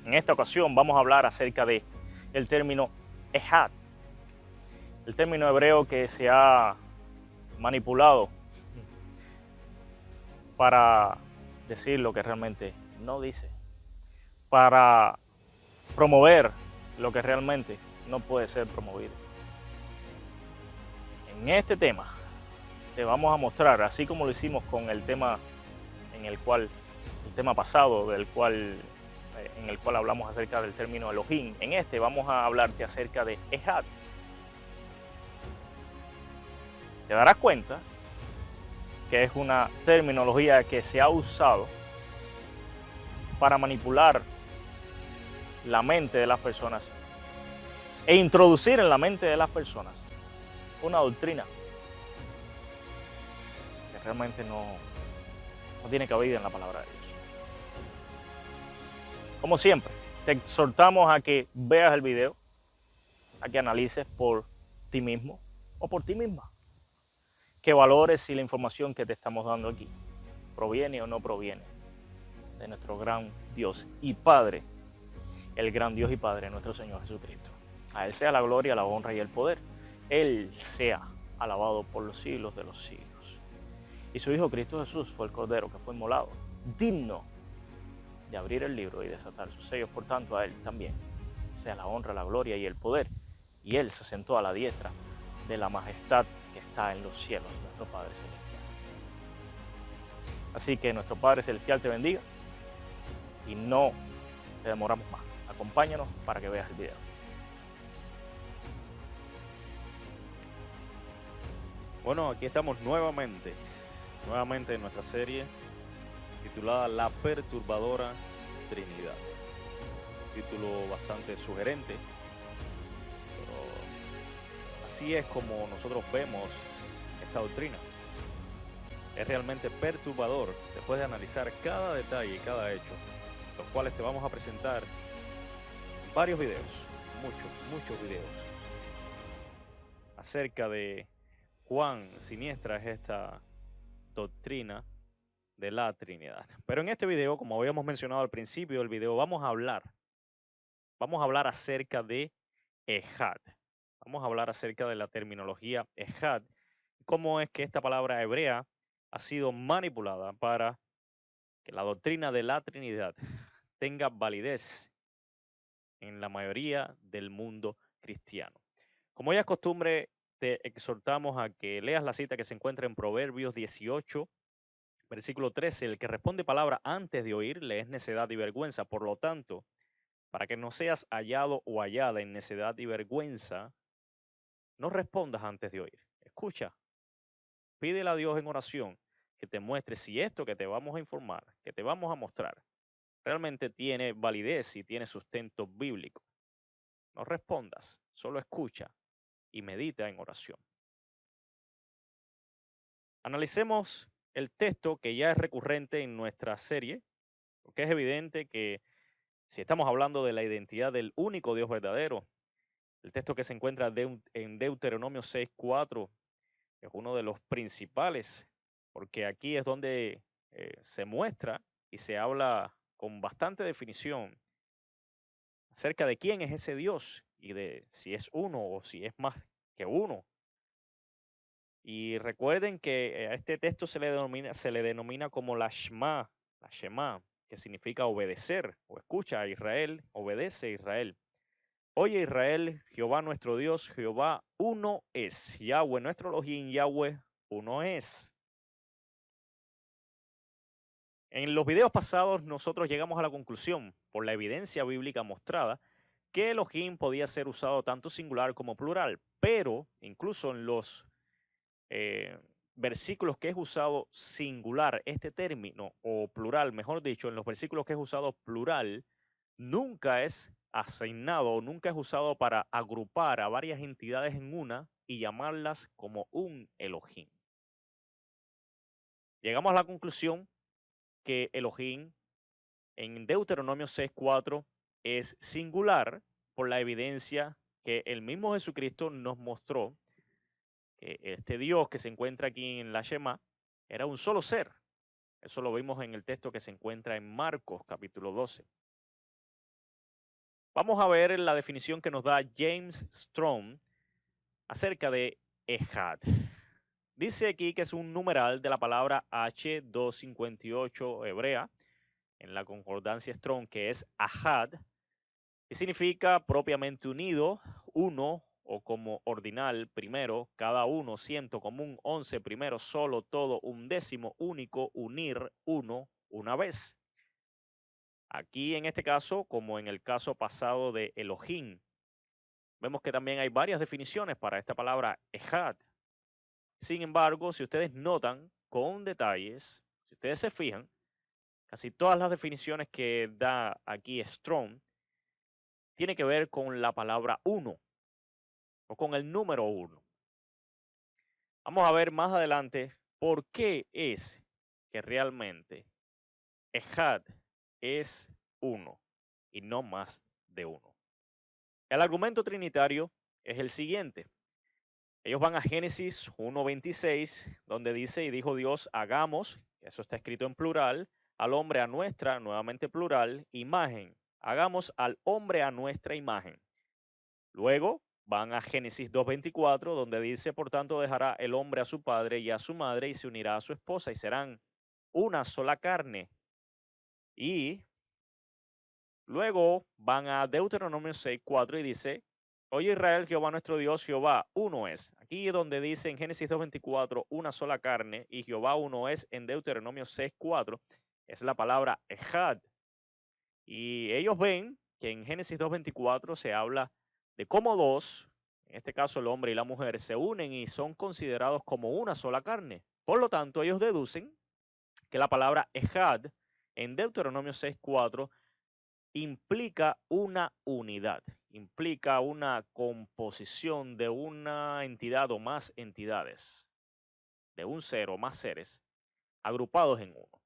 En esta ocasión vamos a hablar acerca de el término Ejad, el término hebreo que se ha manipulado para decir lo que realmente no dice, para promover lo que realmente no puede ser promovido. En este tema te vamos a mostrar, así como lo hicimos con el tema el tema pasado en el cual hablamos acerca del término Elohim, en este vamos a hablarte acerca de Ejad. Te darás cuenta que es una terminología que se ha usado para manipular la mente de las personas e introducir en la mente de las personas una doctrina que realmente no tiene cabida en la palabra de Dios. Como siempre, te exhortamos a que veas el video, a que analices por ti mismo o por ti misma, que valores si la información que te estamos dando aquí proviene o no proviene de nuestro gran Dios y Padre, el gran Dios y Padre, nuestro Señor Jesucristo. A Él sea la gloria, la honra y el poder. Él sea alabado por los siglos de los siglos. Y su Hijo Cristo Jesús fue el Cordero que fue inmolado, digno de abrir el libro y desatar sus sellos. Por tanto, a Él también sea la honra, la gloria y el poder. Y Él se sentó a la diestra de la majestad que está en los cielos, nuestro Padre Celestial. Así que nuestro Padre Celestial te bendiga y no te demoramos más. Acompáñanos para que veas el video. Bueno, aquí estamos nuevamente en nuestra serie titulada La Perturbadora Trinidad. Un título bastante sugerente, pero así es como nosotros vemos esta doctrina. Es realmente perturbador después de analizar cada detalle y cada hecho, los cuales te vamos a presentar en varios videos, muchos videos, acerca de cuán siniestra es esta doctrina de la Trinidad. Pero en este video, como habíamos mencionado al principio del video, vamos a hablar acerca de Ejad. Vamos a hablar acerca de la terminología Ejad, cómo es que esta palabra hebrea ha sido manipulada para que la doctrina de la Trinidad tenga validez en la mayoría del mundo cristiano. Como ya es costumbre, te exhortamos a que leas la cita que se encuentra en Proverbios 18, versículo 13. El que responde palabra antes de oír le es necedad y vergüenza. Por lo tanto, para que no seas hallado o hallada en necedad y vergüenza, no respondas antes de oír. Escucha, pídele a Dios en oración que te muestre si esto que te vamos a informar, que te vamos a mostrar, realmente tiene validez y tiene sustento bíblico. No respondas, solo escucha y medita en oración. Analicemos el texto que ya es recurrente en nuestra serie, porque es evidente que si estamos hablando de la identidad del único Dios verdadero, el texto que se encuentra en Deuteronomio 6:4 es uno de los principales, porque aquí es donde se muestra y se habla con bastante definición acerca de quién es ese Dios y de si es uno o si es más que uno. Y recuerden que a este texto se le denomina como la Shema, que significa obedecer o escucha a Israel, obedece a Israel. Oye Israel, Jehová nuestro Dios, Jehová uno es. Yahweh nuestro Elohim, Yahweh uno es. En los videos pasados nosotros llegamos a la conclusión, por la evidencia bíblica mostrada, que Elohim podía ser usado tanto singular como plural, pero incluso en los eh, versículos que es usado singular este término, o plural, mejor dicho, en los versículos que es usado plural, nunca es asignado o nunca es usado para agrupar a varias entidades en una y llamarlas como un Elohim. Llegamos a la conclusión que Elohim en Deuteronomio 6:4 es singular por la evidencia que el mismo Jesucristo nos mostró que este Dios que se encuentra aquí en la Shema era un solo ser. Eso lo vimos en el texto que se encuentra en Marcos capítulo 12. Vamos a ver la definición que nos da James Strong acerca de Ejad. Dice aquí que es un numeral de la palabra H258 hebrea, en la concordancia Strong, que es Ahad, y significa propiamente unido, uno, o como ordinal, primero, cada uno, ciento, común, 11, primero, solo, todo, un décimo, único, unir, uno, una vez. Aquí en este caso, como en el caso pasado de Elohim, vemos que también hay varias definiciones para esta palabra Ejad. Sin embargo, si ustedes notan con detalles, si ustedes se fijan, casi todas las definiciones que da aquí Strong tiene que ver con la palabra uno o con el número uno. Vamos a ver más adelante por qué es que realmente Ejad es uno y no más de uno. El argumento trinitario es el siguiente. Ellos van a Génesis 1:26, donde dice, y dijo Dios, hagamos, eso está escrito en plural, al hombre a nuestra, nuevamente plural, imagen. Hagamos al hombre a nuestra imagen. Luego van a Génesis 2:24, donde dice, por tanto dejará el hombre a su padre y a su madre y se unirá a su esposa y serán una sola carne. Y luego van a Deuteronomio 6:4 y dice, oye Israel, Jehová nuestro Dios, Jehová uno es. Aquí donde dice en Génesis 2:24, una sola carne, y Jehová uno es en Deuteronomio 6:4, es la palabra Ejad. Y ellos ven que en Génesis 2:24 se habla de cómo dos, en este caso el hombre y la mujer, se unen y son considerados como una sola carne. Por lo tanto, ellos deducen que la palabra Ejad en Deuteronomio 6:4 implica una unidad, implica una composición de una entidad o más entidades, de un ser o más seres agrupados en uno.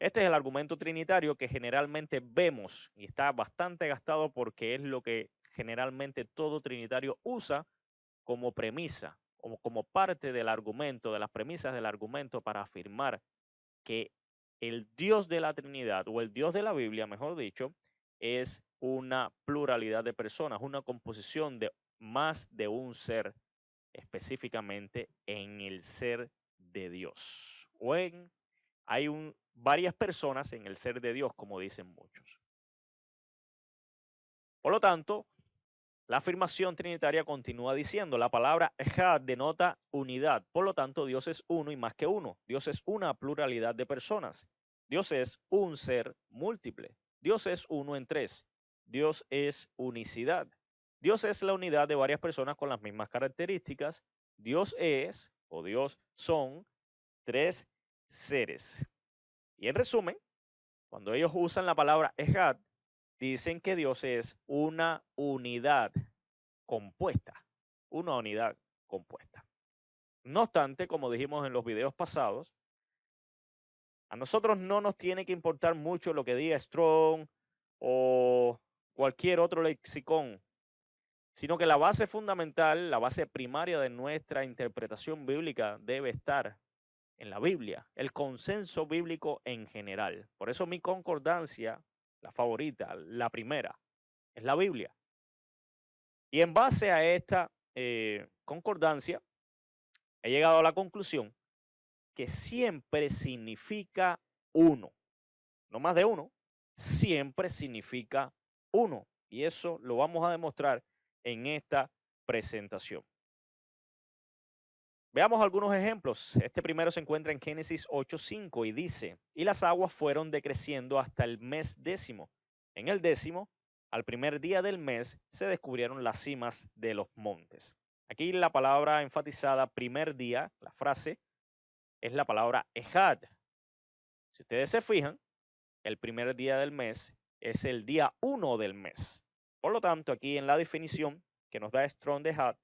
Este es el argumento trinitario que generalmente vemos y está bastante gastado porque es lo que generalmente todo trinitario usa como premisa o como parte del argumento, de las premisas del argumento para afirmar que el Dios de la Trinidad o el Dios de la Biblia, mejor dicho, es una pluralidad de personas, una composición de más de un ser, específicamente en el ser de Dios. Hay varias personas en el ser de Dios, como dicen muchos. Por lo tanto, la afirmación trinitaria continúa diciendo, la palabra Ejad denota unidad, por lo tanto Dios es uno y más que uno. Dios es una pluralidad de personas. Dios es un ser múltiple. Dios es uno en tres. Dios es unicidad. Dios es la unidad de varias personas con las mismas características. Dios es, o Dios son, tres seres. Y en resumen, cuando ellos usan la palabra Ejad, dicen que Dios es una unidad compuesta, una unidad compuesta. No obstante, como dijimos en los videos pasados, a nosotros no nos tiene que importar mucho lo que diga Strong o cualquier otro lexicón, sino que la base fundamental, la base primaria de nuestra interpretación bíblica debe estar en la Biblia, el consenso bíblico en general. Por eso mi concordancia, la favorita, la primera, es la Biblia. Y en base a esta concordancia, he llegado a la conclusión que siempre significa uno, no más de uno, siempre significa uno. Y eso lo vamos a demostrar en esta presentación. Veamos algunos ejemplos. Este primero se encuentra en Génesis 8:5 y dice, y las aguas fueron decreciendo hasta el mes décimo. En el décimo, al primer día del mes, se descubrieron las cimas de los montes. Aquí la palabra enfatizada primer día, la frase, es la palabra Ejad. Si ustedes se fijan, el primer día del mes es el día 1 del mes. Por lo tanto, aquí en la definición que nos da Strong de Ejad,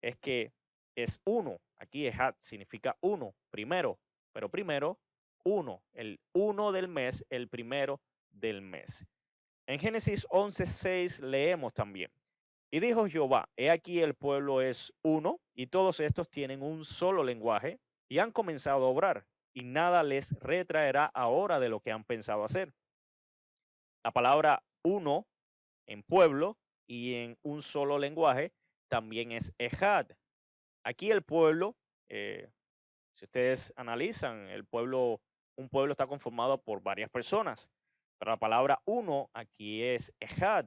es que es uno. Aquí Ejad significa uno, primero, pero primero uno, el 1 del mes, el primero del mes. En Génesis 11:6 leemos también, y dijo Jehová, he aquí el pueblo es uno, y todos estos tienen un solo lenguaje, y han comenzado a obrar, y nada les retraerá ahora de lo que han pensado hacer. La palabra uno en pueblo y en un solo lenguaje también es ejad. Aquí el pueblo, si ustedes analizan, un pueblo está conformado por varias personas, pero la palabra uno aquí es ejad.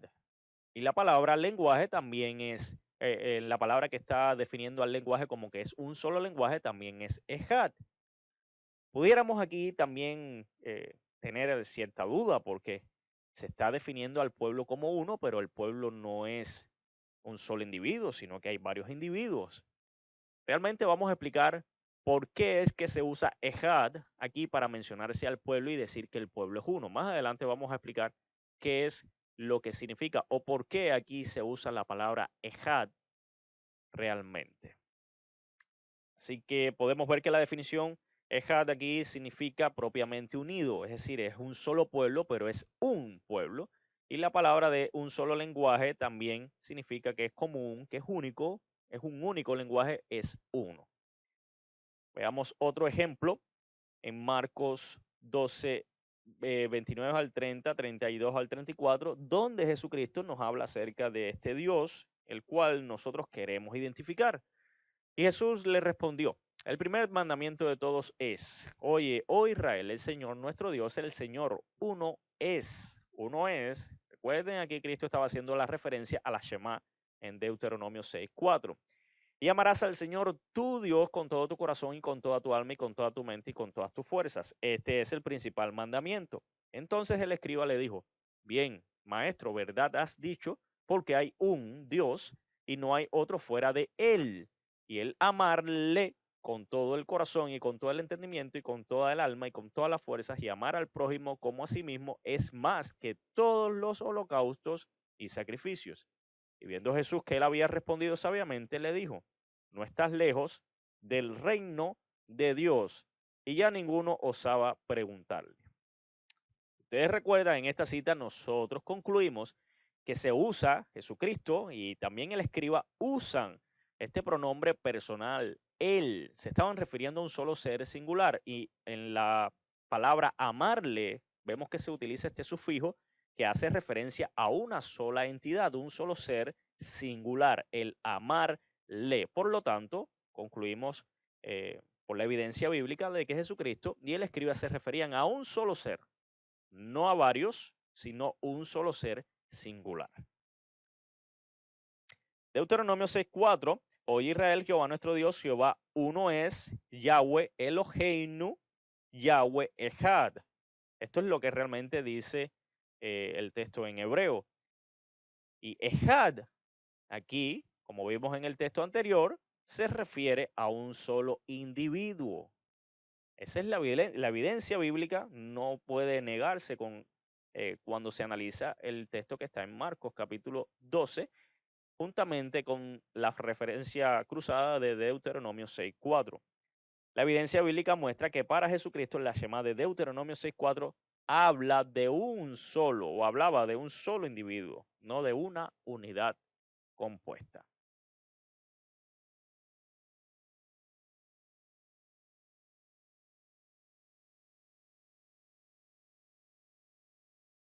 Y la palabra lenguaje también es, la palabra que está definiendo al lenguaje como que es un solo lenguaje también es ejad. Pudiéramos aquí también tener cierta duda porque se está definiendo al pueblo como uno, pero el pueblo no es un solo individuo, sino que hay varios individuos. Realmente vamos a explicar por qué es que se usa ejad aquí para mencionarse al pueblo y decir que el pueblo es uno. Más adelante vamos a explicar qué es lo que significa o por qué aquí se usa la palabra ejad realmente. Así que podemos ver que la definición ejad aquí significa propiamente unido, es decir, es un solo pueblo, pero es un pueblo. Y la palabra de un solo lenguaje también significa que es común, que es único, es un único lenguaje, es uno. Veamos otro ejemplo en Marcos 12, 29 al 30, 32 al 34, donde Jesucristo nos habla acerca de este Dios, el cual nosotros queremos identificar. Y Jesús le respondió, el primer mandamiento de todos es, oye, oh Israel, el Señor nuestro Dios, el Señor uno es. Recuerden, aquí Cristo estaba haciendo la referencia a la Shema en Deuteronomio 6:4. Y amarás al Señor tu Dios con todo tu corazón y con toda tu alma y con toda tu mente y con todas tus fuerzas. Este es el principal mandamiento. Entonces el escriba le dijo, bien, maestro, verdad has dicho, porque hay un Dios y no hay otro fuera de él. Y el amarle con todo el corazón y con todo el entendimiento y con toda el alma y con todas las fuerzas y amar al prójimo como a sí mismo es más que todos los holocaustos y sacrificios. Y viendo Jesús que él había respondido sabiamente, le dijo, no estás lejos del reino de Dios. Y ya ninguno osaba preguntarle. Ustedes recuerdan, en esta cita nosotros concluimos que se usa Jesucristo y también el escriba usan este pronombre personal, él. Se estaban refiriendo a un solo ser singular y en la palabra amarle vemos que se utiliza este sufijo que hace referencia a una sola entidad, un solo ser singular, el amarle. Por lo tanto, concluimos por la evidencia bíblica de que Jesucristo y el escriba se referían a un solo ser, no a varios, sino un solo ser singular. Deuteronomio 6:4, oye Israel, Jehová nuestro Dios, Jehová uno es, Yahweh Eloheinu, Yahweh Echad. Esto es lo que realmente dice el texto en hebreo. Y Echad, aquí, como vimos en el texto anterior, se refiere a un solo individuo. Esa es la evidencia bíblica, no puede negarse cuando se analiza el texto que está en Marcos capítulo 12, juntamente con la referencia cruzada de Deuteronomio 6:4. La evidencia bíblica muestra que para Jesucristo la Shema de Deuteronomio 6:4 habla de un solo, o hablaba de un solo individuo, no de una unidad compuesta.